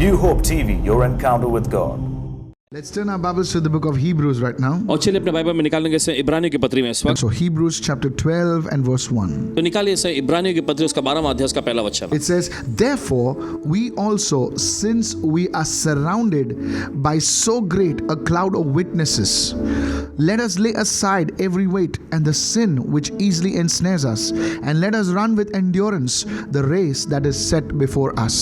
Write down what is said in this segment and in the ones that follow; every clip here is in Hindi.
New Hope TV, your encounter with God. Let's turn our Bibles to the book of Hebrews right now. और चलिए अपने बाइबल में निकालेंगे से इब्रानियों की पत्री में इस वक्त। So Hebrews chapter 12 and verse 1. तो निकालिए से इब्रानियों की पत्री उसका 12वां अध्याय उसका पहला वचन। It says, "Therefore we also, since we are surrounded by so great a cloud of witnesses, let us lay aside every weight and the sin which easily ensnares us, and let us run with endurance the race that is set before us."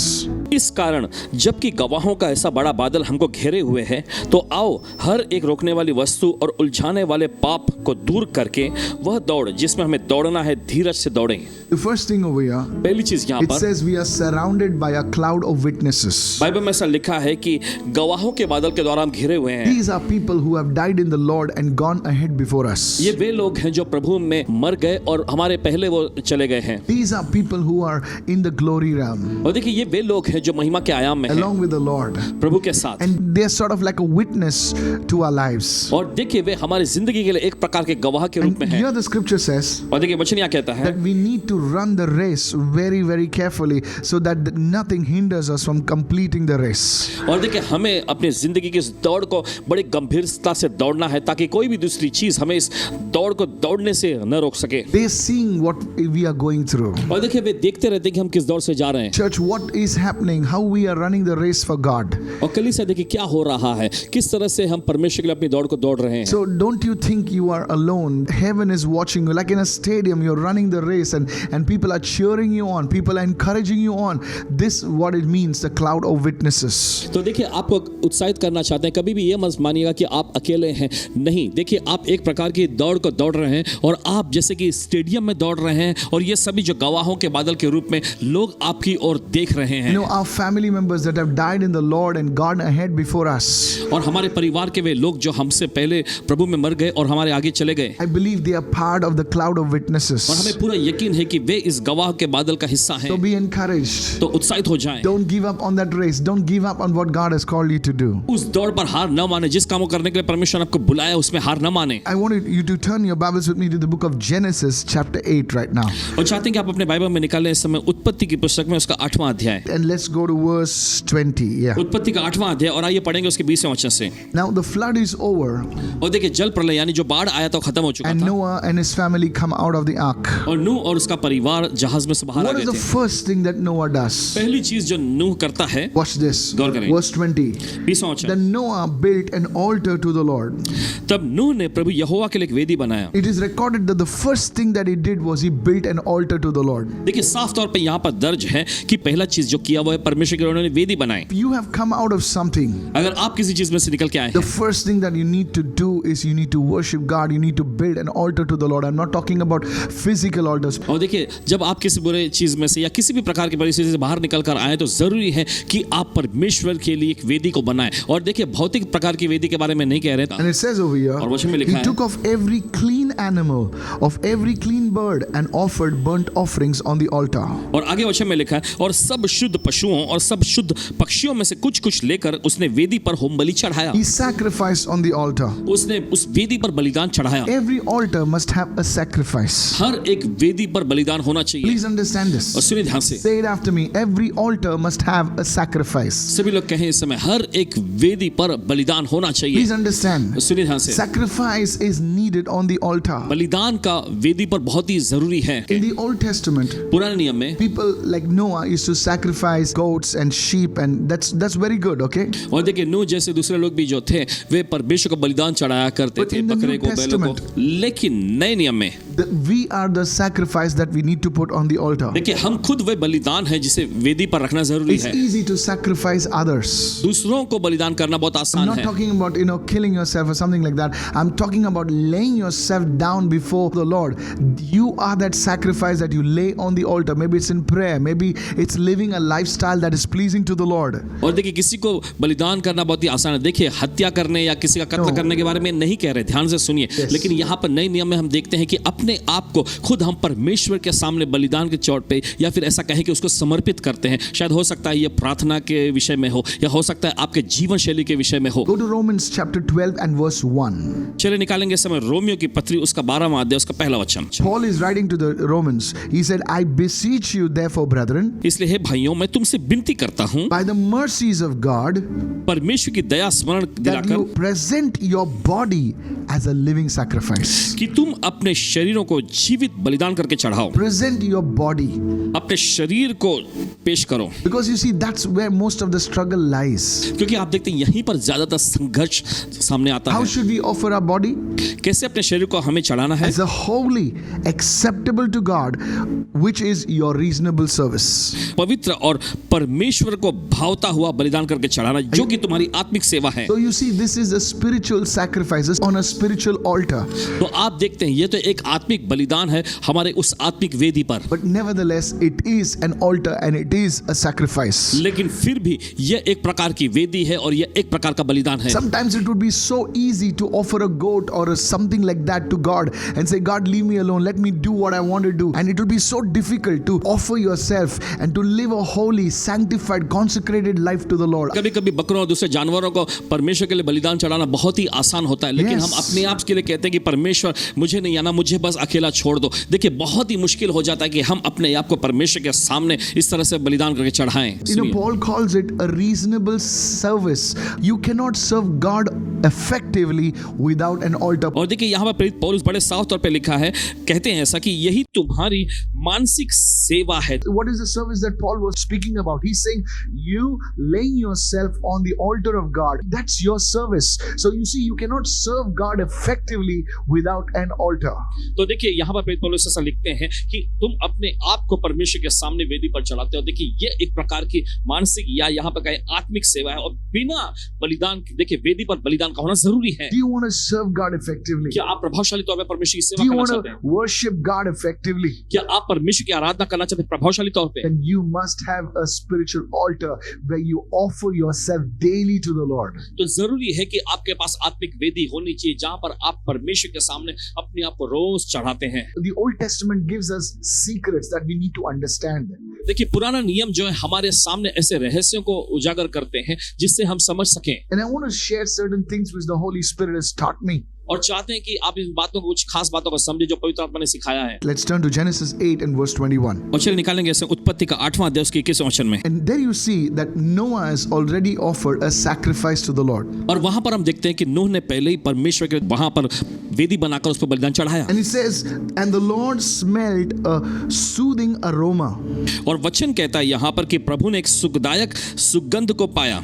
इस कारण जबकि गवाहों का ऐसा बड़ा बादल हमको घेरे हुए है, तो आओ हर एक रोकने वाली वस्तु और उलझाने वाले पाप को दूर करके वह दौड़ जिसमें हमें दौड़ना है धीरज से दौड़ें। The first thing over here, पहली चीज यहाँ it पर says we are surrounded by a cloud of witnesses. Bible में ऐसा लिखा है कि गवाहों के बादल के द्वारा हम घिरे हुए हैं। These are people who have died in the Lord and gone ahead before us. ये वे लोग हैं जो प्रभु में मर गए और हमारे पहले वो चले गए हैं। These are people who are in the glory realm और देखिए ये वे लोग हैं जो महिमा के आयाम में हैं along with the Lord, प्रभु के साथ। and they are sort of like a witness to our lives. और देखिए वे हमारी जिंदगी के लिए एक प्रकार के गवाह के रूप And में हैं। here the scripture says और देखिए वचन यहाँ कहता है that we need to run the race very, very carefully so that nothing hinders us from completing the race. और देखिए हमें अपनी जिंदगी की इस दौड़ को बड़ी गंभीरता से दौड़ना है ताकि कोई भी दूसरी चीज हमें इस दौड़ को दौड़ने से न रोक सके। They are seeing what we are going through. और देखिए वे देखते रहते हैं कि हम किस दौड़ से जा रहे हैं। Church, what is happening? How we are running the race for God. और कलीसिया देखिए क्या हो रहा है, किस तरह से हम परमेश्वर के लिए अपनी दौड़ को दौड़ रहे हैं। So don't you think you are alone? Heaven is watching you. Like in a stadium, you're running the race and people are cheering you on. People are encouraging you on. This what it means, the cloud of witnesses. तो देखिए आपको उत्साहित करना चाहते हैं, कभी भी ये मत मानिएगा कि आप अकेले हैं। नहीं, देखिए आप एक प्रकार की दौड़ को दौड़ रहे हैं और आप जैसे कि स्टेडियम में दौड़ रहे हैं और ये सभी जो गवाहों के बादल के रूप में लोग आपकी ओर देख रहे हैं। You know, our family members that have died in the Lord and gone ahead before us. और हमारे परिवार के वे लोग जो हमसे पहले प्रभु में मर गए और हमारे आगे चले गए। I believe they are part of the cloud of witnesses. और हमें पूरा यकीन है कि वे इस गवाह के बादल का हिस्सा हैं। So be encouraged. तो उत्साहित हो जाएं। Don't give up on that race. Don't give up on what God has called you to do. उस दौड़ पर हार न माने, जिस काम को करने के लिए परमेश्वर ने आपको बुलाया उसमें हार न माने। I wanted you to turn your Bibles with me to the book of Genesis chapter 8 right now. और चाहते हैं कि आप अपने बाइबल में निकालें इस समय उत्पत्ति की पुस्तक में उसका 8वां अध्याय। And let's go to verse 20. Yeah. उत्पत्ति का 8वां अध्याय और आइए पढ़ेंगे उसके 20वें वचन से। Now the flood is over और देखिए जल प्रलय यानी जो बाढ़ आया था वो खत्म हो चुका and था Noah and his family come out of the ark. और नूह और उसका परिवार जहाज में से बाहर आ What गए is the थे। first thing that Noah does? पहली चीज जो नूह करता है, Watch this. गौर करें। Verse 20. 20वां वचन। Then Noah built an altar to the Lord. तब नूह ने प्रभु यहोवा के लिए एक वेदी बनाया। It is recorded that the first thing that he did was he built an altar to the Lord. देखिए साफ तौर पे यहाँ पर दर्ज है कि पहला चीज जो किया वो है परमेश्वर के लिए उन्होंने वेदी बनाई। If you have come out of something, अगर आप किसी चीज में से निकल के आए the हैं, first thing that you need to do is you need to worship God. You need to build an altar to the Lord. I'm not talking about physical altars. और देखिए जब आप किसी बुरे चीज में से या किसी भी प्रकार की परिस्थिति से बाहर निकल कर आए तो जरूरी है कि आप परमेश्वर के लिए एक वेदी को बनाएं। और देखिए भौतिक प्रकार की वेदी के बारे में नहीं कह रहे And it says over here, और वचन में लिखा he है, took of every clean animal, of every clean bird, and offered burnt offerings on the altar. और आगे वचन में लिखा है और सब शुद्ध पशुओं और सब शुद्ध पक्षियों में से कुछ कुछ लेकर उसने वेदी पर होम बलि चढ़ाया। He sacrificed on the altar. उसने उस वेदी पर बलिदान चढ़ाया। Every altar must have a sacrifice. हर एक वेदी पर बलिदान होना चाहिए। Please understand this. और सुनिए ध्यान से, Say it after me. Every altar must have a sacrifice. सभी लोग कहें इस समय हर एक वेदी पर बलिदान होना चाहिए। Please understand. सुनिए ध्यान से, Sacrifice is needed on the altar. बलिदान का वेदी पर बहुत ही जरूरी है। In the Old Testament, पुराने नियम में people like Noah used to sacrifice goats and sheep, and that's very good, okay? और देखिए नूह जैसे दूसरे लोग भी जो थे वे परमेश्वर को बलिदान चढ़ाया करते But थे, in the बकरे New को, बैलों को। Testament, लेकिन नए नियम में We are the sacrifice that we need to put on the altar. देखिए हम खुद वे बलिदान है जिसे वेदी पर रखना जरूरी It's है। easy to sacrifice others. दूसरों को बलिदान करना बहुत I'm आसान not है। talking about killing yourself or something like that. I'm talking about laying yourself down before the Lord. You are that sacrifice that you lay on the altar. Maybe it's in prayer. Maybe it's living a lifestyle that is pleasing to the Lord. और देखिए किसी को बलिदान करना बहुत ही आसान है। देखिए हत्या करने या किसी का कत्ल No. करने के बारे में नहीं कह रहे, ध्यान से सुनिए। Yes. लेकिन यहाँ पर नए नियम में हम देखते हैं कि अपने अपने आप को खुद हम परमेश्वर के सामने बलिदान के चौट पे या फिर ऐसा कहें कि उसको समर्पित करते हैं। शायद हो सकता है ये प्रार्थना के विषय में हो या हो सकता है आपके जीवन शैली के विषय में हो। Go to Romans chapter 12 and verse 1. चलिए निकालेंगे इस समय रोमियो की पत्री उसका 12वां अध्याय उसका पहला वचन। Paul is writing to the Romans. He said, I beseech you therefore, brethren, इसलिए हे भाइयों मैं तुमसे विनती करता हूं by the mercies of God, परमेश्वर की दया स्मरण that दिलाकर you present your body as a living sacrifice. कि तुम अपने शरीरों को जीवित बलिदान करके चढ़ाओ। Present your body. अपने शरीर को पेश करो। Because you see, that's where most of the struggle lies. क्योंकि आप देखते हैं यहीं पर ज्यादातर संघर्ष सामने आता How है। should we offer our body? कैसे अपने शरीर को हमें चढ़ाना है? As a holy, acceptable to God, which is your reasonable service. पवित्र और परमेश्वर को भावता हुआ बलिदान करके चढ़ाना जो कि तुम्हारी आत्मिक सेवा है। So you see, this is a spiritual sacrifice on a spiritual altar. तो आप देखते हैं ये तो एक आत्मिक बलिदान है हमारे उस आत्मिक वेदी पर। But nevertheless, it is an altar and it is a sacrifice. लेकिन फिर भी यह एक प्रकार की वेदी है और यह एक प्रकार का बलिदान है। Sometimes it would be so easy to offer a goat or something like that to God and say, God, leave me alone. Let me do what I want to do. And it will be so difficult to offer yourself and to live a holy, sanctified, consecrated life to the Lord. कभी-कभी बकरों और दूसरे जानवरों को परमेश्वर के लिए बलिदान चढ़ाना बहुत ही आसान होता है, लेकिन Yes. हम अपने आप के लिए कहते हैं कि परमेश्वर मुझे नहीं आना, मुझे बस अकेला छोड़ दो। देखिए बहुत ही मुश्किल हो जाता है कि हम अपने आप को परमेश्वर के सामने इस तरह से बलिदान करके चढ़ाएं। You know, Paul calls it a reasonable service. You cannot serve God effectively without an altar. और देखिए यहाँ पर प्रेरित पौलुस बड़े साफ तौर पे लिखा है, कहते हैं ऐसा कि यही तुम्हारी मानसिक सेवा है। What is the service that Paul was speaking about? He's saying, you laying yourself on the altar of God, that's your service. So you see, you cannot serve God effectively without an altar. तो देखिए यहाँ पर प्रेरित पौलुस ऐसा लिखते हैं कि तुम अपने आप को परमेश्वर के सामने वेदी पर चढ़ाते हो। देखिए ये एक प्रकार की मानसिक या यहाँ पर कहें आत्मिक सेवा है और बिना बलिदान देखिए वेदी पर बलिदान का होना जरूरी है। Do you want to serve God effectively? क्या आप प्रभावशाली तौर पर परमेश्वर की Do सेवा you करना want चाहते to हैं? worship God effectively? क्या आप परमेश्वर की आराधना करना चाहते हैं प्रभावशाली तौर पे? Then you must have a spiritual altar where you offer yourself daily to the Lord. तो जरूरी है कि आपके पास आत्मिक वेदी होनी चाहिए जहां पर आप परमेश्वर के सामने अपने आप को रोज चढ़ाते हैं। The Old Testament gives us secrets that we need to understand. देखिए पुराना नियम जो है हमारे सामने ऐसे रहस्यों को उजागर करते हैं जिससे हम समझ सकें And I want to share certain things which the Holy Spirit has taught me. और चाहते हैं कि आप इन बातों को कुछ खास बातों को समझे जो पवित्र आत्मा ने सिखाया है। Let's turn to Genesis 8 and verse 21. और चलिए निकालेंगे ऐसे उत्पत्ति का 8वां अध्याय उसके 21वें वचन में। And there you see that Noah has already offered a sacrifice to the Lord. और वहां पर हम देखते हैं कि नूह ने पहले ही परमेश्वर के वहां पर वेदी बनाकर उस पर बलिदान चढ़ाया। And it says, and the Lord smelled a soothing aroma. और वचन कहता है यहाँ पर कि प्रभु ने एक सुखदायक सुगंध को पाया।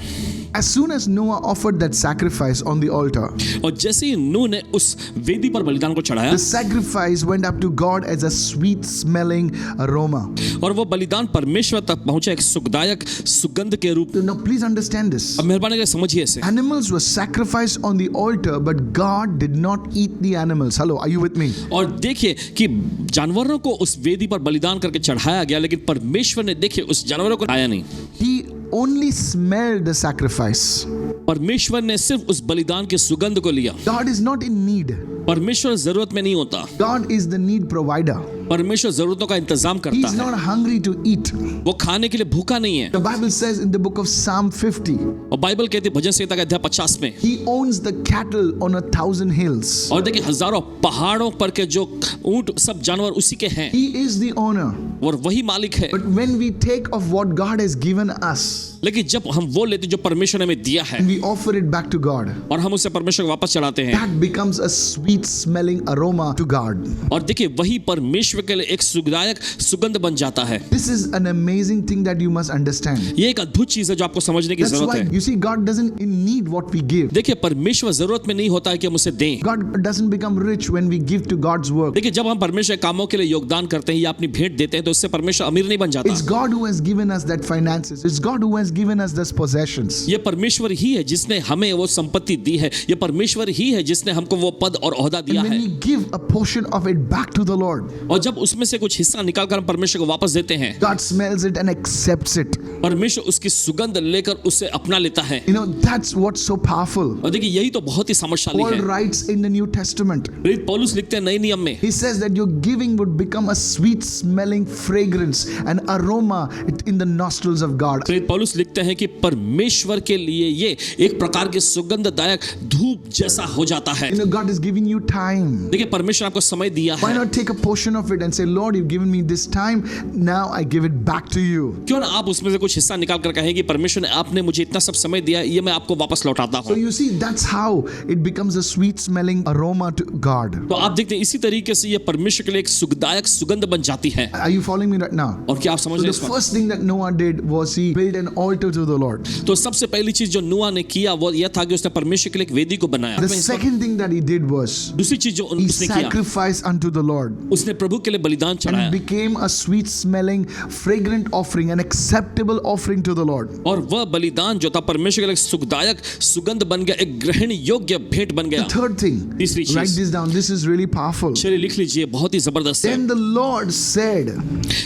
As soon as Noah offered that sacrifice on the altar, और जैसे ही नूह ने उस वेदी पर बलिदान को चढ़ाया the sacrifice went up to God as a sweet smelling aroma. और वो बलिदान परमेश्वर तक पहुंचा एक सुखदायक सुगंध के रूप। Now please understand this. अब मेहरबानी करके समझिए इसे। Animals were sacrificed on the altar, but God did not eat the animals. Hello, are you with me? और देखिए कि जानवरों को उस वेदी पर बलिदान करके चढ़ाया गया, लेकिन परमेश्वर ने देखिए उस जानवरों को खाया नहीं। He only smelled the sacrifice. परमेश्वर ने सिर्फ उस बलिदान की सुगंध को लिया। God is not in need. परमेश्वर जरूरत में नहीं होता, God is the need provider. परमेश्वर जरूरतों का इंतजाम He करता is है। not hungry to eat. वो खाने के लिए भूखा नहीं है। The Bible says in the book of Psalm 50, और बाइबल कहती है भजन संहिता का अध्याय 50 में, He owns the cattle on 1,000 hills. और देखिए हजारों पहाड़ों पर के जो ऊंट सब जानवर उसी के हैं He is the owner. और वही मालिक है। But when we take of what God has given us लेकिन जब हम वो लेते जो परमेश्वर ने हमें दिया है and we offer it back to God, और हम उसे परमेश्वर को वापस चढ़ाते हैं, that becomes a sweet smelling aroma to God. और देखिए वही परमेश्वर के लिए एक सुखदायक सुगंध बन जाता है। This is an amazing thing that you must understand. ये एक अद्भुत चीज है जो आपको समझने की That's जरूरत why है। you see God doesn't need what we give. देखिए परमेश्वर जरूरत में नहीं होता है कि हम उसे दें। God doesn't become rich when we give to God's work. देखिए जब हम परमेश्वर के कामों के लिए योगदान करते हैं या अपनी भेंट देते हैं तो उससे परमेश्वर अमीर नहीं बन जाता। It's God who has given us that finances. It's God who has given us those possessions. ये परमेश्वर ही है जिसने हमें वो संपत्ति दी है। ये परमेश्वर ही है जिसने हमको वो पद और ओहदा दिया And when है। we give a portion of it back to the Lord, और जब उसमें से कुछ हिस्सा निकालकर हम परमेश्वर को वापस देते हैं, God smells it and accepts it. परमेश्वर उसकी सुगंध लेकर उसे अपना लेता है। You know, that's what's so powerful. और देखिए यही तो बहुत ही सामर्थ्यशाली Paul है। writes in the New Testament, प्रेरित पौलुस लिखते हैं नए नियम में, he says that your giving would become a sweet smelling fragrance and aroma in the nostrils of God. प्रेरित पौलुस लिखते हैं कि परमेश्वर के लिए ये एक प्रकार के सुगंधदायक धूप जैसा हो जाता है। You know, God is giving you time. देखिए परमेश्वर आपको समय दिया Why है, not take a portion of it and say, Lord, you've given me this time, now I give it back to you. क्यों ना आप उसमें से कुछ हिस्सा निकाल कर कहें कि परमेश्वर ने आपने मुझे इतना सब समय दिया, ये मैं आपको वापस लौटाता So हूँ। you see, that's how it becomes a sweet smelling aroma to God. तो आप देखते हैं इसी तरीके से ये परमेश्वर के लिए एक सुखदायक सुगंध बन जाती है। Are you following me right now? और क्या आप समझ So रहे the हैं इस बात? first thing that Noah did was he built an altar to the Lord. तो सबसे पहली चीज जो नूह ने किया वो यह था कि उसने परमेश्वर के लिए एक वेदी को बनाया। The second thing that he did was दूसरी चीज जो he उसने किया, sacrificed unto the Lord. उसने प्रभु के लिए बलिदान And चढ़ाया it became a sweet smelling, fragrant offering, an acceptable offering to the Lord. और वह बलिदान जो था परमेश्वर के लिए सुखदायक सुगंध बन गया, एक ग्रहण योग्य भेंट बन गया। The third thing, तीसरी चीज, write this down, this is really powerful. चलिए लिख लीजिए, बहुत ही जबरदस्त है। Then the Lord said,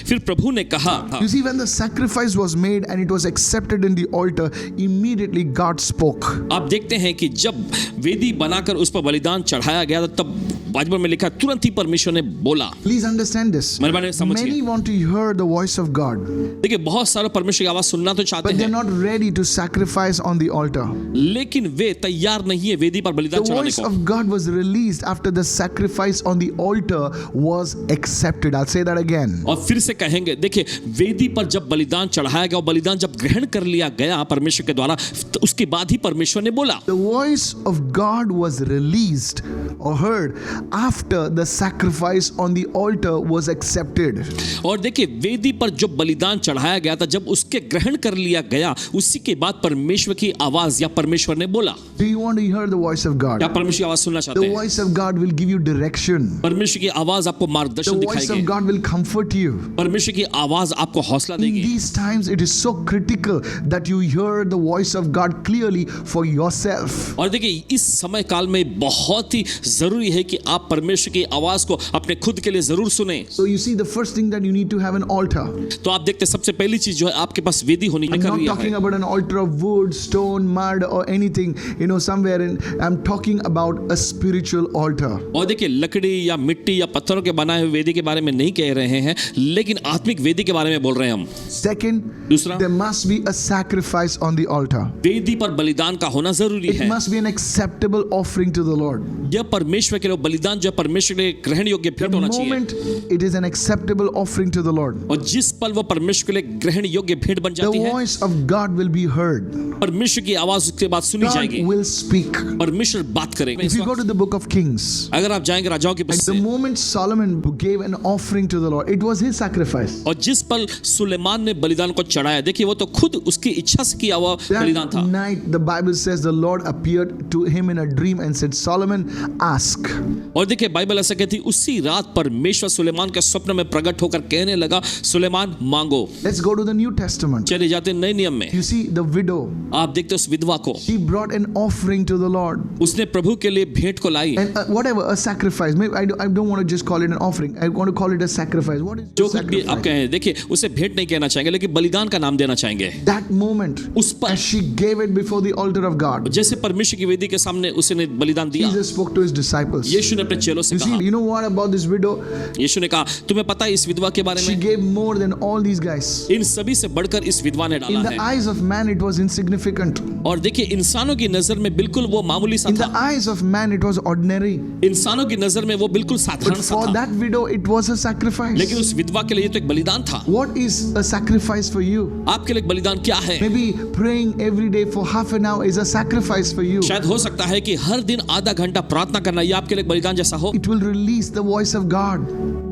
फिर प्रभु ने कहा, you see, when the sacrifice was made and it was accepted in the altar, immediately God spoke. आप देखते हैं कि जब वेदी बनाकर उस पर बलिदान चढ़ाया गया तब बाइबल में लिखा तुरंत ही परमेश्वर ने बोला। Please understand this. मेहरबानी समझिए। Many want to hear the voice of God, देखिए बहुत सारे परमेश्वर की आवाज सुनना तो चाहते but they're हैं, not ready to sacrifice on the altar. लेकिन वे तैयार नहीं है वेदी पर बलिदान The चढ़ाने voice को। of God was released after the sacrifice on the altar was accepted. I'll say that again. और फिर से कहेंगे, देखिए वेदी पर जब बलिदान चढ़ाया गया और बलिदान जब ग्रहण कर लिया गया परमेश्वर के द्वारा, तो उसके बाद ही परमेश्वर ने बोला। The voice of God was released or heard after the sacrifice on the altar was accepted. और देखिए वेदी पर जो बलिदान चढ़ाया गया था जब उसके ग्रहण कर लिया गया, उसी के बाद परमेश्वर की आवाज या परमेश्वर ने बोला। Do you want to hear the voice of God? क्या परमेश्वर की आवाज सुनना चाहते The हैं? voice of God will give you direction. परमेश्वर की आवाज आपको The मार्गदर्शन voice of दिखाएगी। God will comfort you. परमेश्वर की आवाज आपको हौसला In देगी। these times, it is so critical that you hear the voice of God clearly for yourself. और देखिए इस समय काल में बहुत ही जरूरी है कि आप परमेश्वर की आवाज को अपने खुद के लिए जरूर सुने। So you see, the first thing that you need to have an altar. तो आप देखते हैं सबसे पहली चीज जो है आपके पास वेदी होनी I'm कर not रही talking है। about an altar of wood, stone, mud, or anything, somewhere in. I'm talking about a spiritual altar. और देखिए लकड़ी या मिट्टी या पत्थरों के बनाए हुए वेदी के बारे में नहीं कह रहे हैं, लेकिन आत्मिक वेदी के बारे में बोल रहे हैं हम। Second, दूसरा, there must be a sacrifice on the altar. वेदी पर बलिदान का होना जरूरी It है। must be an acceptable offering to the Lord. यह परमेश्वर के लिए बलिदान जो है परमेश्वर के लिए ग्रहण योग्य भेंट The होना चाहिए। moment it is an acceptable offering to the Lord, और जिस पल वो परमेश्वर के लिए ग्रहण योग्य भेंट बन the जाती है, voice of God will be heard. परमेश्वर की आवाज उसके बाद सुनी God जाएगी, will speak. परमेश्वर बात करेगा। If you go to the book of Kings, अगर आप जाएंगे राजाओं की the पुस्तक, moment Solomon gave an offering to the Lord, it was his sacrifice. और जिस पल सुलेमान ने बलिदान को चढ़ाया, देखिए वो तो खुद उसकी इच्छा से किया हुआ बलिदान That था। night, the Bible says the Lord appeared to him in a dream and said, Solomon, ask. और देखिए बाइबल ऐसा कहती है, उसी रात परमेश्वर सुलेमान के स्वप्न में प्रकट होकर कहने लगा, सुलेमान मांगो। Let's go to the New Testament. चले जाते हैं नए नियम में, You see, the widow, आप देखते हैं उस विधवा को, she brought an offering to the Lord. उसने प्रभु के लिए भेंट को लाई। And whatever, a sacrifice. Maybe I don't want to just call it an offering. I want to call it a sacrifice. What is जो a कुछ भी आप sacrifice? कहें, देखिए उसे भेंट नहीं कहना चाहेंगे, लेकिन बलिदान का नाम देना चाहेंगे। That moment, उस पर as she gave it before the altar of God, जैसे परमेश्वर की वेदी के सामने उसने बलिदान दिया, Jesus spoke to his disciples. यीशु ने अपने चेलों से You see, कहा, you know what about this widow? यीशु ने कहा, तुम्हें पता है इस विधवा के बारे She में, gave more than all these guys. इन सभी से बढ़कर इस विधवा ने In डाला the है। eyes of man, it was insignificant. और देखिए इंसानों की नजर में बिल्कुल वो मामूली सा In the था, eyes of man, it was ordinary. इंसानों की नजर में वो बिल्कुल But साधारण सा for था, that widow, it was a sacrifice. लेकिन उस विधवा के लिए तो एक बलिदान था। What is a sacrifice for you? आपके लिए एक बलिदान क्या है? Maybe praying every day for half an hour is a sacrifice for you. शायद हो सकता है कि हर दिन आधा घंटा प्रार्थना करना ये आपके लिए एक बलिदान जैसा हो, It will release the voice of God.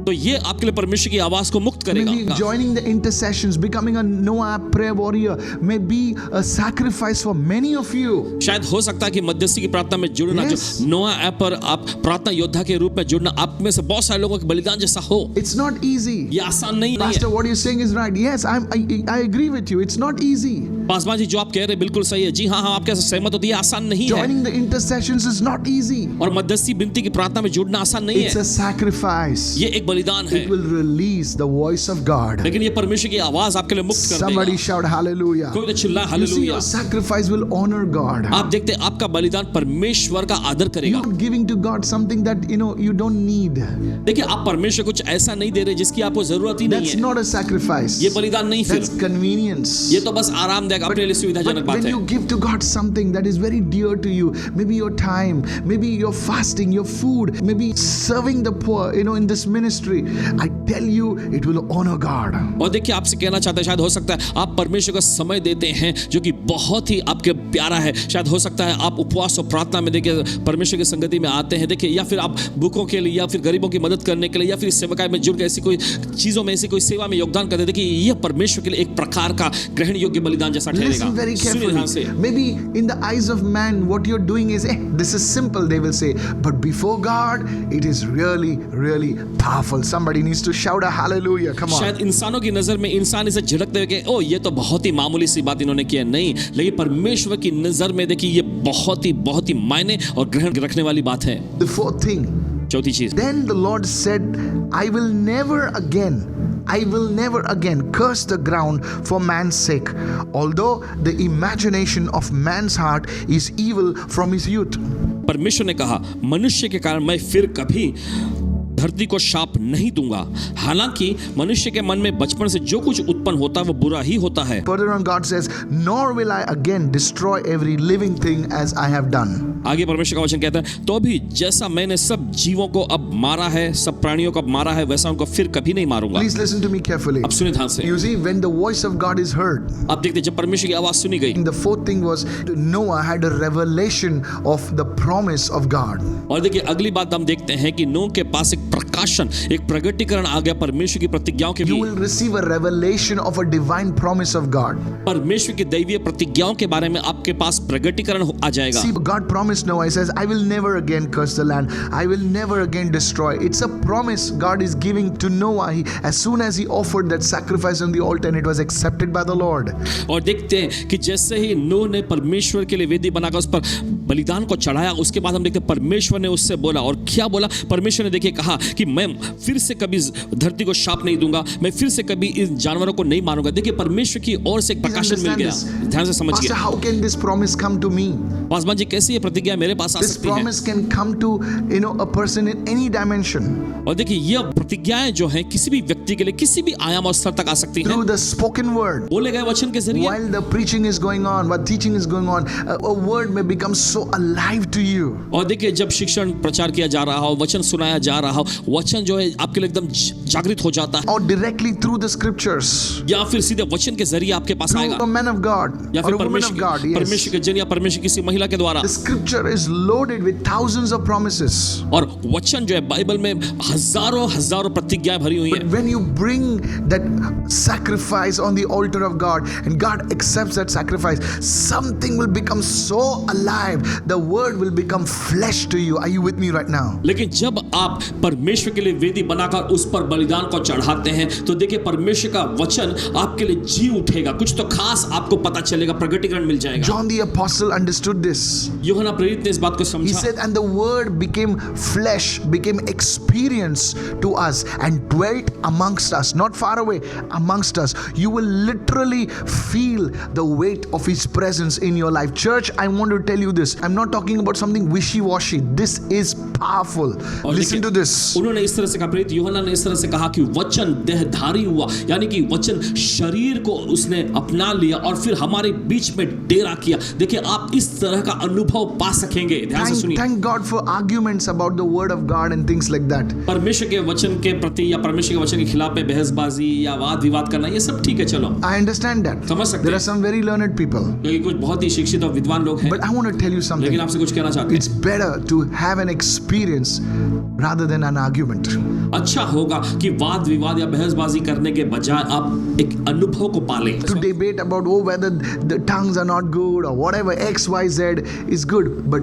तो ये आपके लिए परमेश्वर की आवाज को मुक्त Maybe करेगा। joining the intercessions, becoming a Noah prayer warrior may be a sacrifice for many of you. शायद हो सकता है कि मध्यस्थी की प्रार्थना में जुड़ना, Yes. जो नोआ ऐप पर आप प्रार्थना योद्धा के रूप में जुड़ना, आप में से बहुत सारे लोगों के बलिदान जैसा हो। It's not easy. ये आसान नहीं Pastor, है। what you're saying is right. Yes, I agree with you. It's not easy. Paswan ji जो आप कह रहे हैं बिल्कुल सही है। जी हाँ, आपके साथ सहमत होती है, आसान नहीं है। Joining the intercessions is not easy. और मध्यस्थी विनती की प्रार्थना में जुड़ना आसान नहीं It's है। a sacrifice. ये एक बलिदान है, it will release the voice of God. लेकिन ये परमेश्वर की आवाज आपके लिए मुक्त कर Somebody देगा। shout hallelujah. कोई तो चिल्लाए You see, hallelujah. your sacrifice will honor God. आप देखते हैं आपका बलिदान परमेश्वर का आदर करेगा। Not giving to God something that you don't need. देखिए आप परमेश्वर को कुछ ऐसा नहीं दे रहे जिसकी आपको जरूरत ही नहीं That's है। not a sacrifice. ये बलिदान नहीं, फिर That's convenience. ये तो बस आरामदायक अपने लिए सुविधाजनक But बात when है। you give to God something that is very dear to you, maybe your time, maybe your fasting, your food, maybe serving the poor, in this ministry, I tell you, it will honor God. और देखिए आपसे कहना चाहते हैं, शायद हो सकता है आप परमेश्वर को समय देते हैं जो कि बहुत ही आपके प्यारा है। शायद हो सकता है आप उपवास और प्रार्थना में देखिए परमेश्वर की संगति में आते हैं, देखिए, या फिर आप भूखों के लिए या फिर गरीबों की मदद करने के लिए या फिर सेवकाई में जुड़ के ऐसी कोई चीजों में ऐसी कोई सेवा में योगदान करते हैं। देखिए यह परमेश्वर के लिए एक प्रकार का ग्रहण योग्य बलिदान जैसा Listen very ठहरेगा। सुनिए ध्यान से। carefully. Maybe in the eyes of man, what you're doing is, this is simple, they will say. But before God, it is really, really powerful. Somebody needs to shout a hallelujah. Come on. शायद इंसानों की नजर में इंसान इसे झिड़कते हुए कि ओ ये तो बहुत ही मामूली सी बात इन्होंने किया, नहीं, लेकिन परमेश्वर की नजर में देखिए ये बहुत ही मायने और ग्रहण रखने वाली बात है। The fourth thing. चौथी चीज, Then the Lord said, I will never again curse the ground for man's sake, although the imagination of man's heart is evil from his youth. परमेश्वर ने कहा मनुष्य के कारण मैं फिर कभी धरती को शाप नहीं दूंगा, हालांकि मनुष्य के मन में बचपन से जो कुछ उत्पन्न होता है वो बुरा ही होता है। Further on, God says, nor will I again destroy every living thing as I have done. आगे परमेश्वर का वचन कहता है, तो भी जैसा मैंने सब जीवों को अब मारा है, सब प्राणियों को अब मारा है, वैसा उनको फिर कभी नहीं मारूंगा। Please listen to me carefully. अब सुनिए ध्यान से। You see, when the voice of God is heard, आप देखते जब परमेश्वर की आवाज सुनी गई, the fourth thing was Noah had a revelation of the promise of God. और देखिए अगली बात हम देखते हैं कि नूह के पास एक प्रकाशन, एक प्रगटीकरण आ गया परमेश्वर की प्रतिज्ञाओं के You लिए। will receive a revelation of a divine promise of God. परमेश्वर की दैवीय प्रतिज्ञाओं के बारे में आपके पास प्रगटीकरण आ जाएगा। See, God promised Noah, He says, I will never again curse the land. I will never again destroy. It's a promise God is giving to Noah. As soon as he offered that sacrifice on the altar and it was accepted by the Lord. और देखते हैं कि जैसे ही नूह ने परमेश्वर के लिए वेदी बनाकर उस पर बलिदान को चढ़ाया, उसके बाद हम देखते हैं परमेश्वर ने उससे बोला, और क्या बोला परमेश्वर ने? देखिए कहा कि मैं फिर से कभी धरती को शाप नहीं दूंगा, मैं फिर से कभी इन जानवरों को नहीं मारूंगा। देखिए परमेश्वर की ओर से एक प्रकाशन मिल गया। ध्यान से समझिए। Pastor, how can this promise come to me? Paswan ji, कैसे ये प्रतिज्ञा मेरे पास आ This सकती है? promise can come to a person in any dimension और देखिए ये प्रतिज्ञाएं जो हैं किसी भी व्यक्ति के लिए किसी भी आयाम और स्तर तक आ सकती हैं through the spoken word. बोले गए वचन के जरिए। While the preaching is going on, while teaching is going on, a word may become so alive to you. और देखिए जब शिक्षण प्रचार किया जा रहा हो, वचन सुनाया जा रहा हो, वचन जो है आपके लिए एकदम जागृत हो जाता है, Or directly through the scriptures. या फिर सीधे वचन के जरिए आपके पास Through आएगा, a man of God या or फिर a woman of God. परमेश्वर Yes. के जरिए, परमेश्वर किसी महिला के द्वारा। The scripture is loaded with thousands of promises. और वचन जो है बाइबल में हजारों प्रतिज्ञाएं भरी हुई But हैं। when you bring that sacrifice on the altar of God and God accepts that sacrifice, something will become so alive. The word will become flesh to you. Are you with me right now? लेकिन जब आप परमेश्वर के लिए वेदी बनाकर उस पर बलिदान को चढ़ाते हैं तो देखिए परमेश्वर का वचन आपके लिए जी उठेगा, कुछ तो खास आपको पता चलेगा, प्रगटीकरण मिल जाएगा। John the apostle understood this. यूहन्ना प्रेरित ने इस बात को He समझा। said, and the word became flesh, became experience to us and dwelt amongst us, not far away, amongst us. You will literally feel the weight of His presence in your life. Church, I want to tell you this. I'm not talking about something wishy-washy. This is powerful. और Listen to this. उन्होंने इस तरह से कहा, प्रेरित यूहन्ना ने इस तरह से कहा कि वचन देहधारी हुआ, यानी कि वचन शरीर को उसने अपना लिया और फिर हमारे बीच में डेरा किया। देखिए आप इस तरह का अनुभव पा सकेंगे। ध्यान से सुनिए। Thank God for arguments about the word of God and things like that. परमेश्वर के वचन के प्रति या परमेश्वर के वचन के खिलाफ में बहसबाजी या वाद विवाद करना, ये सब ठीक है, चलो I understand that. समझ सकते There हैं। are some very learned people. क्योंकि कुछ बहुत ही शिक्षित और विद्वान लोग हैं, But I want to tell you लेकिन something. आपसे कुछ कहना चाहते It's better to have an experience rather than an argument. हैं। अच्छा होगा कि वाद विवाद या बहसबाजी करने के बजाय आप एक अनुभव को पालें। To debate about whether the tongues are not good or whatever X, Y, Z is good, but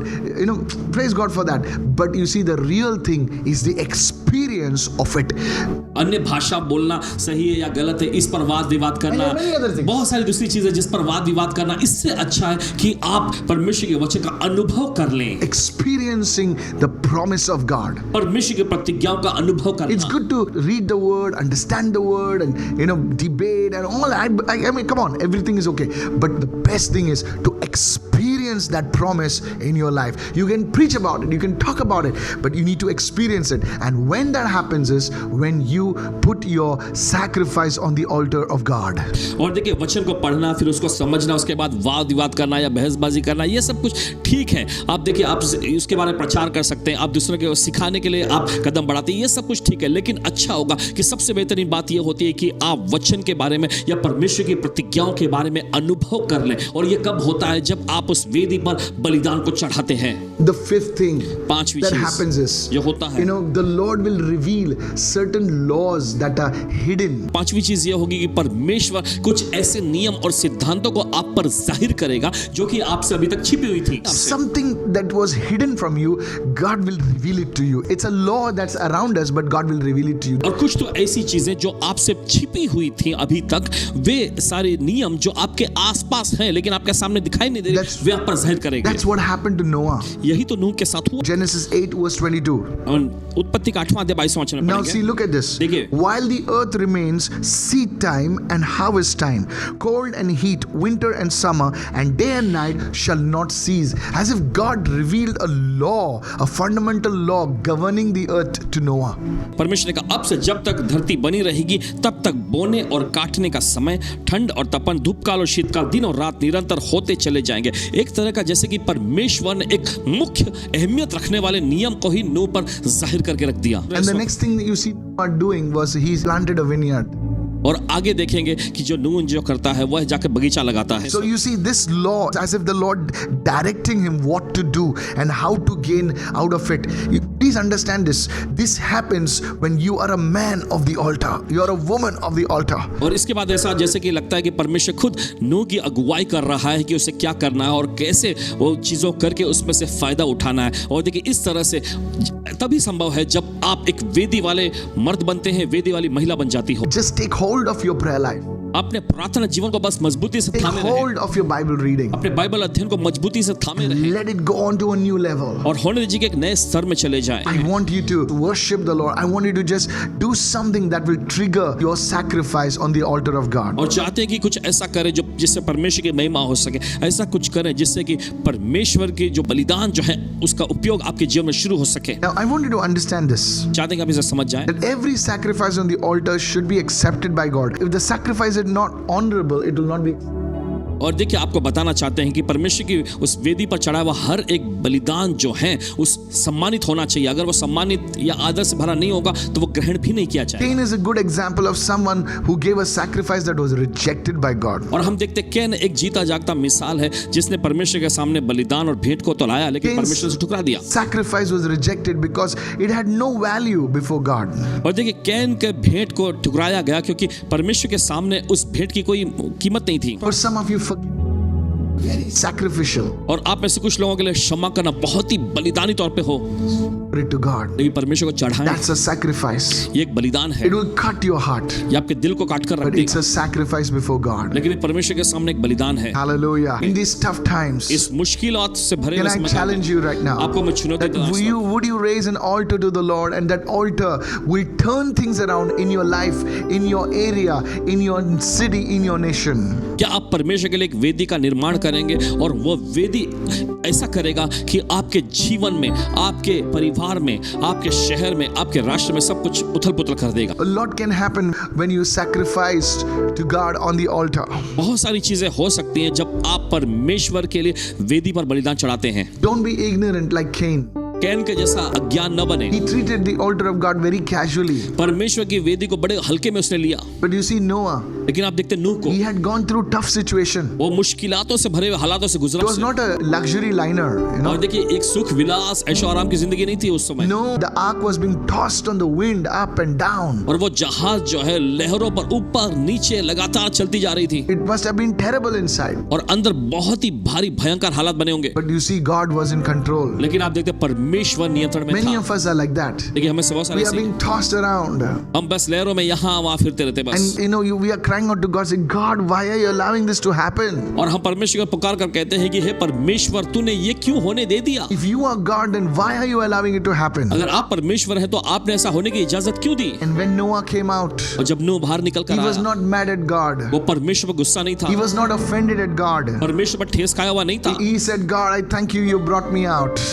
praise God for that. But you see, the real thing is the experience experience of it. अन्य भाषा बोलना सही है या गलत है, इस पर वाद विवाद करना, And many other things. बहुत सारी दूसरी चीजें जिस पर वाद विवाद करना, इससे अच्छा है कि आप परमेश्वर के वचन का अनुभव कर लें, Experiencing the promise of God. परमेश्वर की प्रतिज्ञाओं का अनुभव करना। It's good to read the word, understand the word, and debate and all. I mean, come on, everything is okay. But the best thing is to experience that promise in your life. You can preach about it, you can talk about it, but you need to experience it. And when that happens is when you put your sacrifice on the altar of God. और देखिए, वचन को पढ़ना, फिर उसको समझना, उसके बाद वाद विवाद करना या बहसबाजी करना, ये सब कुछ ठीक है। आप देखिए, आप उसके बारे में प्रचार कर सकते हैं, आप दूसरों को सिखाने के लिए आप कदम बढ़ाते हैं, ये सब कुछ ठीक है। लेकिन अच्छा होगा कि सबसे बेहतरीन बात ये होती है कि आप वचन के बारे में या परमेश्वर की प्रतिज्ञाओं के बारे में अनुभव कर लें। और ये कब होता है? जब आप उस वेदी पर बलिदान को चढ़ाते हैं। The fifth thing पांचवी that चीज happens is, जो होता है, the Lord will reveal certain laws that are hidden. पांचवी चीज ये होगी कि परमेश्वर कुछ ऐसे नियम और सिद्धांतों को आप पर जाहिर करेगा जो कि आपसे अभी तक छिपी हुई थी। Something that was hidden from you, God will reveal it to you. It's a law that's around us, but God will reveal it to you. और कुछ तो ऐसी चीजें जो आपसे छिपी हुई थी अभी तक, वे सारे नियम जो आपके आसपास हैं लेकिन आपके सामने दिखाई नहीं दे रहे, वे आप पर जाहिर करेंगे। That's what happened to Noah. यही तो नूह के साथ हुआ। Genesis 8 verse 22. उत्पत्ति का 8वां अध्याय 22वां वचन में Now पढ़ेंगे। see, look at this. देखिए। While the earth remains, seed time and harvest time, cold and heat, winter and summer, and day and night shall not cease. As if God revealed a law, a fundamental law governing the earth to Noah. परमेश्वर ने कहा, अब से जब तक धरती बनी रहेगी तब तक बोने और काटने का समय, ठंड और तपन, धूपकाल और शीतकाल, दिन और रात निरंतर होते चले जाएंगे। एक तरह का जैसे कि परमेश्वर ने एक मुख्य अहमियत रखने वाले नियम को ही नूह पर जाहिर करके रख दिया। And the next thing that you see God doing was he planted a vineyard. और आगे देखेंगे कि जो नूह जो करता है वह जाकर बगीचा लगाता है। So you see this law as if the Lord directing him what to do and how to gain out of it. Please understand this. This happens when you are a man of the altar. You are a woman of the altar. और इसके बाद ऐसा जैसे कि लगता है कि परमेश्वर खुद नूह की अगुवाई कर रहा है कि उसे क्या करना है और कैसे वो चीजों करके उसमें से फायदा उठाना है। और देखिए, इस तरह से तभी संभव है जब आप एक वेदी वाले मर्द बनते हैं, वेदी वाली महिला बन जाती हो। Just take hold of your prayer life. अपने प्रार्थना जीवन को बस मजबूती से Take थामे रहे। hold of your Bible reading. अपने बाइबल अध्ययन को मजबूती से थामे रहे Let it go on to a new level. और होने दीजिए कि एक नए स्तर में चले जाएं। I want you to worship the Lord. I want you to just do something that will trigger your sacrifice on the altar of God. और चाहते हैं कि कुछ ऐसा करें जो जिससे परमेश्वर की महिमा हो सके। ऐसा कुछ करें जिससे कि परमेश्वर के जो बलिदान जो है उसका उपयोग आपके जीवन में शुरू हो सके। Now I want you to understand this. चाहते हैं कि आप इसे समझ जाएं। That every sacrifice on the altar should be accepted by God. If the sacrifice is not honorable, it will not be. और देखिए, आपको बताना चाहते हैं कि परमेश्वर की उस वेदी पर चढ़ा हुआ हर एक बलिदान जो है उस सम्मानित होना चाहिए। अगर वो सम्मानित या आदर से भरा नहीं होगा तो वो ग्रहण भी नहीं किया जाएगा। Cain is a good example of someone who gave a sacrifice that was rejected by God. और हम देखते हैं कैन एक जीता जागता मिसाल है जिसने परमेश्वर के सामने बलिदान और भेंट को तो लाया लेकिन परमेश्वर से ठुकरा दिया। Sacrifice was rejected because it had no value before God. और देखिए, कैन के भेंट को ठुकराया गया क्योंकि परमेश्वर के सामने उस भेंट की कोई कीमत नहीं थी। For some of you, very sacrificial. और आप में से कुछ लोगों के लिए क्षमा करना बहुत ही बलिदानी तौर पे हो, Put it to God. लेकिन परमेश्वर को चढ़ाएं, That's a sacrifice. ये एक बलिदान है। It will cut your heart, ये आपके दिल को काट कर रख but it's देगा, a sacrifice before God. लेकिन ये परमेश्वर के सामने एक बलिदान है। Hallelujah. In these tough times, इस मुश्किलात से भरे can हुए I समय challenge you right now? आपको मैं चुनौती That देता हूं। would you raise an altar to the Lord, and that altar will turn things around in your life, in your area, in your city, in your nation. क्या आप परमेश्वर के लिए एक वेदी का निर्माण करेंगे और वो वेदी ऐसा करेगा कि आपके जीवन में, आपके परिवार में, आपके शहर में, आपके राष्ट्र में सब कुछ उथल-पुथल कर देगा। A lot can happen when you sacrificed to God on the altar. बहुत सारी चीजें हो सकती हैं जब आप परमेश्वर के लिए वेदी पर बलिदान चढ़ाते हैं। Don't be ignorant like Cain. Can के जैसा अज्ञान न बने। He treated the altar of God very casually. परमेश्वर की वेदी को बड़े हल्के में उसने लिया। But you see Noah, लेकिन आप देखते नूह को, he had gone through tough situation. वो मुश्किलातों से भरे हुए हालातों से It गुजरा। was not a luxury liner, और देखिए, एक सुख विलास ऐशो आराम की जिंदगी नहीं थी उस समय। No, the ark was being tossed on the wind up and down. और वो जहाज जो है लहरों पर ऊपर नीचे लगातार चलती जा रही थी It must have been terrible inside. और अंदर बहुत ही भारी भयंकर हालात बने होंगे। But you see, God was in control. लेकिन आप देखते परमेश्वर नियंत्रण में Many था। of us are like that. देखिए हमें बहुत सारे We are ऐसे being tossed around. हम बस लहरों में यहाँ वहाँ फिरते रहते बस, And you know, we are crying out to God, saying, God, why are you allowing this to happen? और हम परमेश्वर को पुकार कर कहते हैं कि हे परमेश्वर तूने ये क्यों होने दे दिया। If you are God, then why are you allowing it to happen? अगर आप परमेश्वर हैं तो आपने ऐसा होने की इजाजत क्यों दी। And when Noah came out, और जब नूह बाहर निकल he कर was आया, not mad at God. वो परमेश्वर पर गुस्सा नहीं था, He was not offended at God. परमेश्वर पर ठेस खाया हुआ नहीं था। He said, God, I thank you, you brought me out.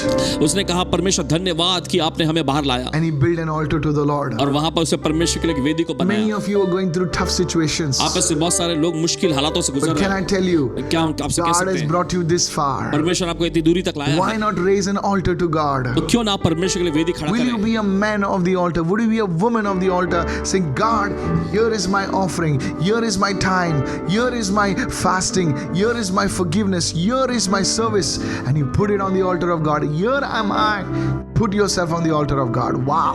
उसने कहा परमेश्वर धन्यवाद कि आपने हमें बाहर लाया, And he built an altar to the Lord. और वहां पर उसे परमेश्वर के लिए एक वेदी को Many बनाया। of you are going through tough situations. आप में से बहुत सारे लोग मुश्किल हालातों से गुजर But रहे can I tell you, हैं। क्या हम आपसे कह God सकते has हैं brought you this far. परमेश्वर आपको इतनी दूरी तक लाया Why है, not raise an altar to God? तो क्यों ना आप परमेश्वर के लिए वेदी खड़ा Will you करें। be a man of the altar? Would you be a woman of the altar saying, God, here is my offering, here is my time, here is my fasting, here is my forgiveness, here is my service, and you put it on the altar of God. Here am I. Put yourself on the altar of God. Wow.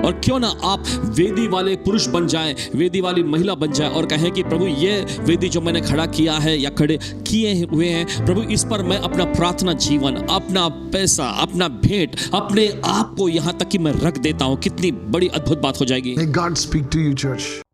और क्यों ना आप वेदी वाले पुरुष बन जाएं, वेदी वाली महिला बन जाएं और कहें कि प्रभु ये वेदी जो मैंने खड़ा किया है या खड़े किए हुए हैं, प्रभु इस पर मैं अपना प्रार्थना जीवन, अपना पैसा, अपना भेंट, अपने आप को यहाँ तक कि मैं रख देता हूँ। कितनी बड़ी अद्भुत बात हो जाएगी। May God speak to you, church.